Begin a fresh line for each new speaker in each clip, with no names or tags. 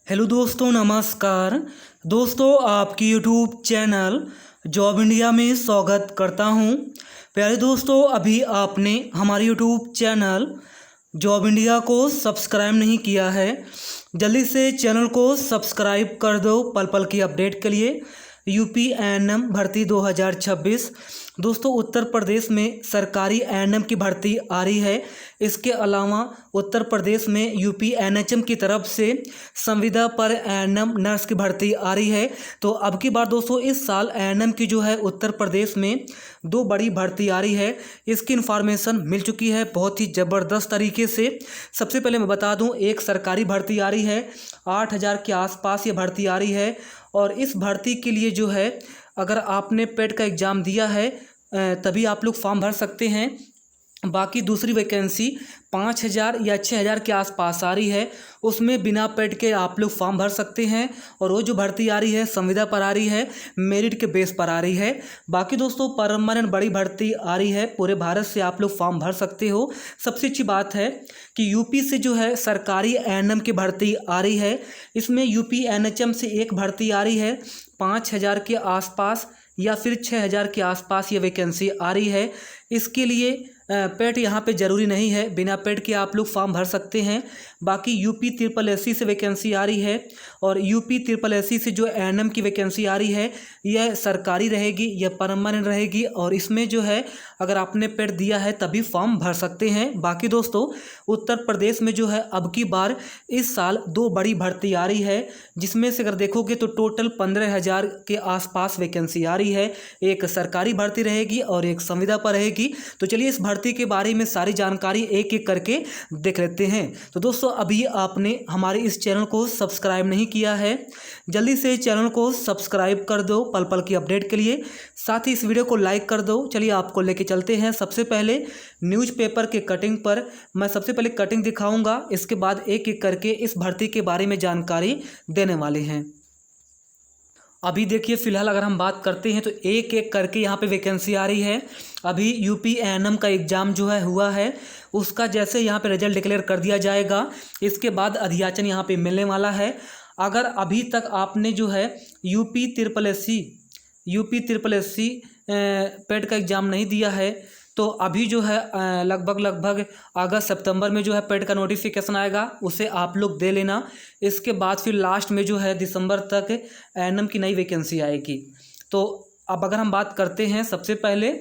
Hello दोस्तों, नमस्कार। दोस्तों, आपकी यूट्यूब चैनल जॉब इंडिया में स्वागत करता हूं। प्यारे दोस्तों, अभी आपने हमारे यूट्यूब चैनल जॉब इंडिया को सब्सक्राइब नहीं किया है, जल्दी से चैनल को सब्सक्राइब कर दो पल पल की अपडेट के लिए। यूपी एएनएम भर्ती 2026 दोस्तों, उत्तर प्रदेश में सरकारी एएनएम की भर्ती आ रही है। इसके अलावा उत्तर प्रदेश में यूपी एनएचएम की तरफ से संविदा पर एएनएम नर्स की भर्ती आ रही है। तो अब की बार दोस्तों इस साल एएनएम की जो है उत्तर प्रदेश में दो बड़ी भर्ती आ रही है। इसकी इन्फॉर्मेशन मिल चुकी है बहुत ही ज़बरदस्त तरीके से। सबसे पहले मैं बता दूं, एक सरकारी भर्ती आ रही है, 8,000 के आसपास ये भर्ती आ रही है। और इस भर्ती के लिए जो है, अगर आपने पेट का एग्ज़ाम दिया है तभी आप लोग फॉर्म भर सकते हैं। बाकी दूसरी वैकेंसी 5,000 या 6,000 के आसपास आ रही है, उसमें बिना पेट के आप लोग फॉर्म भर सकते हैं। और वो जो भर्ती आ रही है संविदा पर आ रही है, मेरिट के बेस पर आ रही है। बाकी दोस्तों परमानेंट बड़ी भर्ती आ रही है, पूरे भारत से आप लोग फॉर्म भर सकते हो। सबसे अच्छी बात है कि यूपी से जो है सरकारी एएनएम की भर्ती आ रही है। इसमें यूपी एनएचएम से एक भर्ती आ रही है 5,000 के आसपास या फिर 6,000 के आसपास ये वैकेंसी आ रही है। इसके लिए पेट यहाँ पे ज़रूरी नहीं है, बिना पेट के आप लोग फॉर्म भर सकते हैं। बाकी यूपी ट्रिपल एससी से वैकेंसी आ रही है, और यूपी ट्रिपल एससी से जो एएनएम की वैकेंसी आ रही है यह सरकारी रहेगी, यह परमानेंट रहेगी। और इसमें जो है अगर आपने पेट दिया है तभी फॉर्म भर सकते हैं। बाकी दोस्तों उत्तर प्रदेश में जो है अब की बार इस साल दो बड़ी भर्ती आ रही है, जिसमें से अगर देखोगे तो टोटल 15,000 के आसपास वैकेंसी आ रही है। एक सरकारी भर्ती रहेगी और एक संविदा पर रहेगी। तो चलिए इस भर्ती के बारे में सारी जानकारी एक एक करके देख लेते हैं। तो दोस्तों अभी आपने हमारे इस चैनल को सब्सक्राइब नहीं किया है, जल्दी से चैनल को सब्सक्राइब कर दो पल पल की अपडेट के लिए। साथ ही इस वीडियो को लाइक कर दो। चलिए आपको लेके चलते हैं सबसे पहले न्यूज़पेपर के कटिंग पर। मैं सबसे पहले कटिंग दिखाऊंगा, इसके बाद एक एक करके इस भर्ती के बारे में जानकारी देने वाले हैं। अभी देखिए फ़िलहाल अगर हम बात करते हैं तो एक एक करके यहाँ पे वैकेंसी आ रही है। अभी यूपी एएनएम का एग्ज़ाम जो है हुआ है, उसका जैसे यहाँ पे रिजल्ट डिक्लेयर कर दिया जाएगा, इसके बाद अधियाचन यहाँ पे मिलने वाला है। अगर अभी तक आपने जो है यूपी ट्रिपल एससी पेट का एग्ज़ाम नहीं दिया है तो अभी जो है लगभग अगस्त सितंबर में जो है पेट का नोटिफिकेशन आएगा, उसे आप लोग दे लेना। इसके बाद फिर लास्ट में जो है दिसंबर तक एएनएम की नई वैकेंसी आएगी। तो अब अगर हम बात करते हैं सबसे पहले,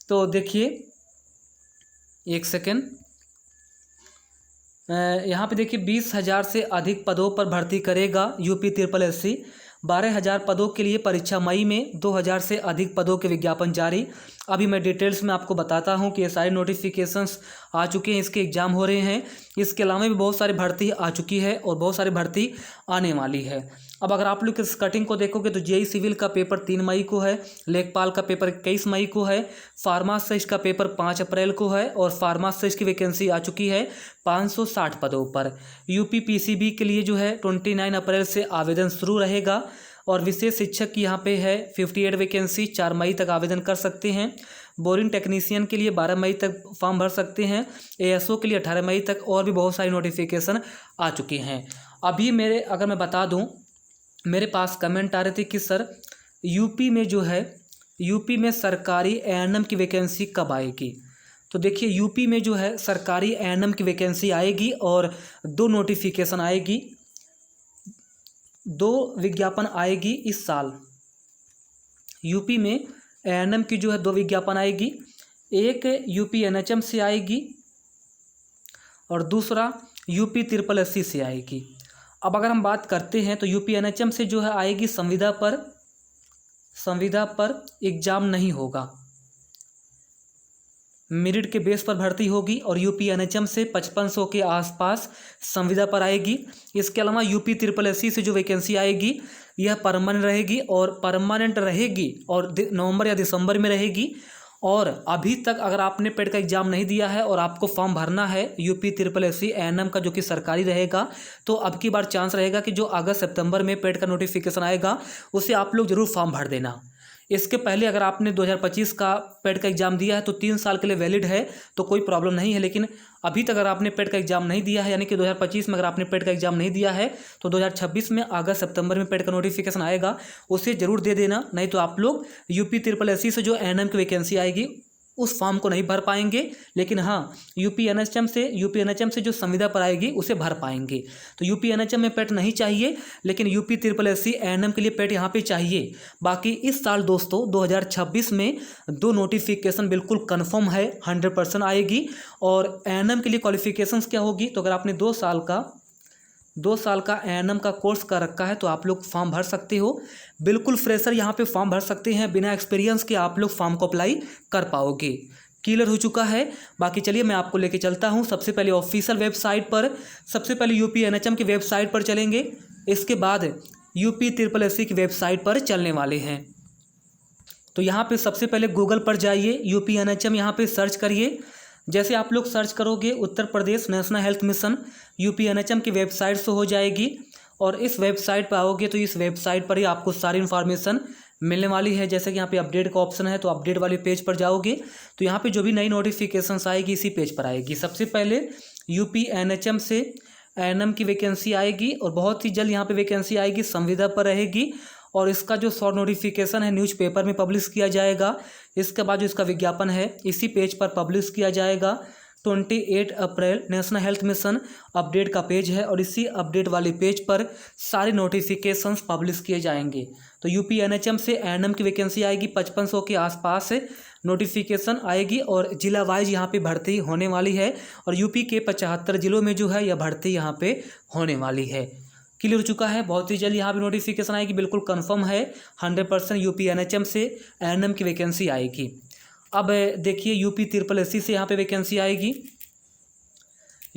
तो देखिए एक सेकेंड, यहाँ पे देखिए 20,000 से अधिक पदों पर भर्ती करेगा यूपी ट्रिपल एससी। 12,000 पदों के लिए परीक्षा मई में, 2,000 से अधिक पदों के विज्ञापन जारी। अभी मैं डिटेल्स में आपको बताता हूँ कि ये सारे नोटिफिकेशंस आ चुके हैं, इसके एग्ज़ाम हो रहे हैं। इसके अलावा भी बहुत सारी भर्ती आ चुकी है और बहुत सारी भर्ती आने वाली है। अब अगर आप लोग इस कटिंग को देखोगे तो जेई सिविल का पेपर 3 मई को है, लेखपाल का पेपर 21 मई को है, फार्मासिस्ट का पेपर 5 अप्रैल को है, और फार्मासिस्ट की वैकेंसी आ चुकी है 560 पदों पर। यूपी पीसीबी के लिए जो है 29 अप्रैल से आवेदन शुरू रहेगा। और विशेष शिक्षक की यहाँ पे है 58 वैकेंसी, 4 मई तक आवेदन कर सकते हैं। बोरिंग टेक्नीशियन के लिए 12 मई तक फॉर्म भर सकते हैं। एएसओ के लिए 18 मई तक, और भी बहुत सारी नोटिफिकेशन आ चुके हैं। अभी अगर मैं बता दूँ, मेरे पास कमेंट आ रहे थे कि सर यूपी में जो है, यूपी में सरकारी एएनएम की वैकेंसी कब आएगी। तो देखिए यूपी में जो है सरकारी एएनएम की वैकेंसी आएगी और 2 नोटिफिकेशन आएगी, 2 विज्ञापन आएगी इस साल। यूपी में एएनएम की जो है 2 विज्ञापन आएगी, एक यूपी एनएचएम से आएगी और दूसरा यूपी ट्रिपल एससी से आएगी। अब अगर हम बात करते हैं तो यूपी एनएचएम से जो है आएगी संविदा पर एग्ज़ाम नहीं होगा, मेरिट के बेस पर भर्ती होगी। और यूपी एनएचएम से 5500 के आसपास संविदा पर आएगी। इसके अलावा यूपी ट्रिपल एससी से जो वैकेंसी आएगी यह परमानेंट रहेगी और नवंबर या दिसंबर में रहेगी। और अभी तक अगर आपने पेट का एग्ज़ाम नहीं दिया है और आपको फॉर्म भरना है यूपी ट्रिपल एससी एएनएम का, जो कि सरकारी रहेगा, तो अब की बार चांस रहेगा कि जो अगस्त सितंबर में पेट का नोटिफिकेशन आएगा उसे आप लोग ज़रूर फॉर्म भर देना। इसके पहले अगर आपने 2025 का पेट का एग्ज़ाम दिया है तो 3 साल के लिए वैलिड है, तो कोई प्रॉब्लम नहीं है। लेकिन अभी तक अगर आपने पेट का एग्ज़ाम नहीं दिया है, यानी कि 2025 में अगर आपने पेट का एग्ज़ाम नहीं दिया है, तो 2026 में अगस्त सितंबर में पेट का नोटिफिकेशन आएगा, उसे ज़रूर दे देना। नहीं तो आप लोग UP-SSC से जो एएनएम की वैकेंसी आएगी उस फॉर्म को नहीं भर पाएंगे। लेकिन हाँ, यूपी एनएचएम से जो संविदा पर आएगी उसे भर पाएंगे। तो यूपी एनएचएम में पेट नहीं चाहिए, लेकिन UP-SSC एएनएम के लिए पेट यहाँ पे चाहिए। बाकी इस साल दोस्तों 2026 में 2 नोटिफिकेशन बिल्कुल कन्फर्म है, 100% आएगी। और एएनएम के लिए क्वालिफिकेशंस क्या होगी, तो अगर आपने 2 साल का एएनएम का कोर्स कर रखा है तो आप लोग फॉर्म भर सकते हो। बिल्कुल फ्रेशर यहाँ पे फॉर्म भर सकते हैं, बिना एक्सपीरियंस के आप लोग फॉर्म को अप्लाई कर पाओगे। क्लियर हो चुका है। बाकी चलिए मैं आपको लेके चलता हूँ सबसे पहले ऑफिशियल वेबसाइट पर। सबसे पहले यूपी एनएचएम की वेबसाइट पर चलेंगे, इसके बाद UP-SSC की वेबसाइट पर चलने वाले हैं। तो यहाँ पे सबसे पहले गूगल पर जाइए, यूपी एनएचएम यहाँ पे सर्च करिए। जैसे आप लोग सर्च करोगे Uttar Pradesh national health mission UP NHM की वेबसाइट से हो जाएगी, और इस वेबसाइट पर आओगे तो इस वेबसाइट पर ही आपको सारी इन्फॉर्मेशन मिलने वाली है। जैसे कि यहाँ पे अपडेट का ऑप्शन है, तो अपडेट वाले पेज पर जाओगे तो यहाँ पे जो भी नई नोटिफिकेशंस आएगी इसी पेज पर आएगी। सबसे पहले UP एनएचएम से एएनएम की वैकेंसी आएगी, और बहुत ही जल्द यहाँ पे वैकेंसी आएगी, संविदा पर रहेगी। और इसका जो शॉर्ट नोटिफिकेशन है न्यूज़पेपर में पब्लिश किया जाएगा। इसके बाद जो इसका विज्ञापन है इसी पेज पर पब्लिश किया जाएगा। 28 अप्रैल नेशनल हेल्थ मिशन अपडेट का पेज है, और इसी अपडेट वाले पेज पर सारे नोटिफिकेशंस पब्लिश किए जाएंगे। तो UP एनएचएम से एएनएम की वैकेंसी आएगी, 5500 के आसपास नोटिफिकेशन आएगी, और जिला वाइज यहाँ पे भर्ती होने वाली है। और यूपी के 75 जिलों में जो है यह भर्ती यहाँ पे होने वाली है। क्लियर हो चुका है। बहुत ही जल्द यहाँ पे नोटिफिकेशन आएगी, बिल्कुल कंफर्म है, 100% UP एनएचएम से एएनएम की वैकेंसी आएगी। अब देखिए UP-SSC से यहाँ पे वैकेंसी आएगी।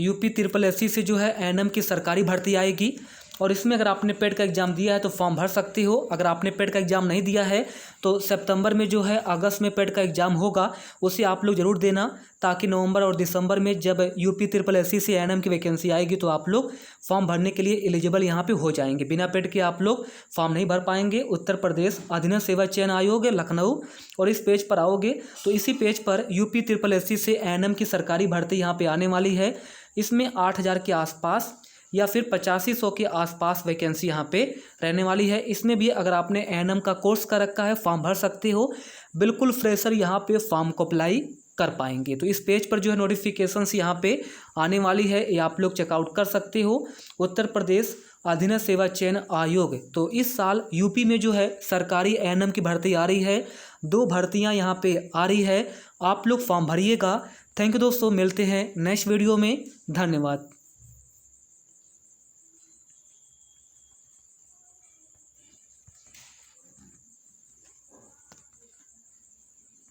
UP-SSC से जो है एएनएम की सरकारी भर्ती आएगी, और इसमें अगर आपने पेट का एग्ज़ाम दिया है तो फॉर्म भर सकते हो। अगर आपने पेट का एग्ज़ाम नहीं दिया है तो सितंबर में जो है अगस्त में पेट का एग्ज़ाम होगा, उसे आप लोग ज़रूर देना, ताकि नवंबर और दिसंबर में जब UP-SSC से एएनएम की वैकेंसी आएगी तो आप लोग फॉर्म भरने के लिए एलिजिबल यहाँ पे हो जाएंगे। बिना पेट के आप लोग फॉर्म नहीं भर पाएंगे। उत्तर प्रदेश अधीनस्थ सेवा चयन आयोग लखनऊ, और इस पेज पर आओगे तो इसी पेज पर UP-SSC से एएनएम की सरकारी भर्ती यहाँ पे आने वाली है। इसमें 8000 के आसपास या फिर 8500 के आसपास वैकेंसी यहाँ पे रहने वाली है। इसमें भी अगर आपने एएनएम का कोर्स कर रखा है फॉर्म भर सकते हो। बिल्कुल फ्रेशर यहाँ पे फॉर्म को अप्लाई कर पाएंगे। तो इस पेज पर जो है नोटिफिकेशंस यहाँ पे आने वाली है, ये आप लोग चेकआउट कर सकते हो। उत्तर प्रदेश अधीनस्थ सेवा चयन आयोग। तो इस साल यूपी में जो है सरकारी एएनएम की भर्ती आ रही है, 2 भर्तियाँ यहाँ पे आ रही है। आप लोग फॉर्म भरिएगा। थैंक यू दोस्तों, मिलते हैं नेक्स्ट वीडियो में। धन्यवाद।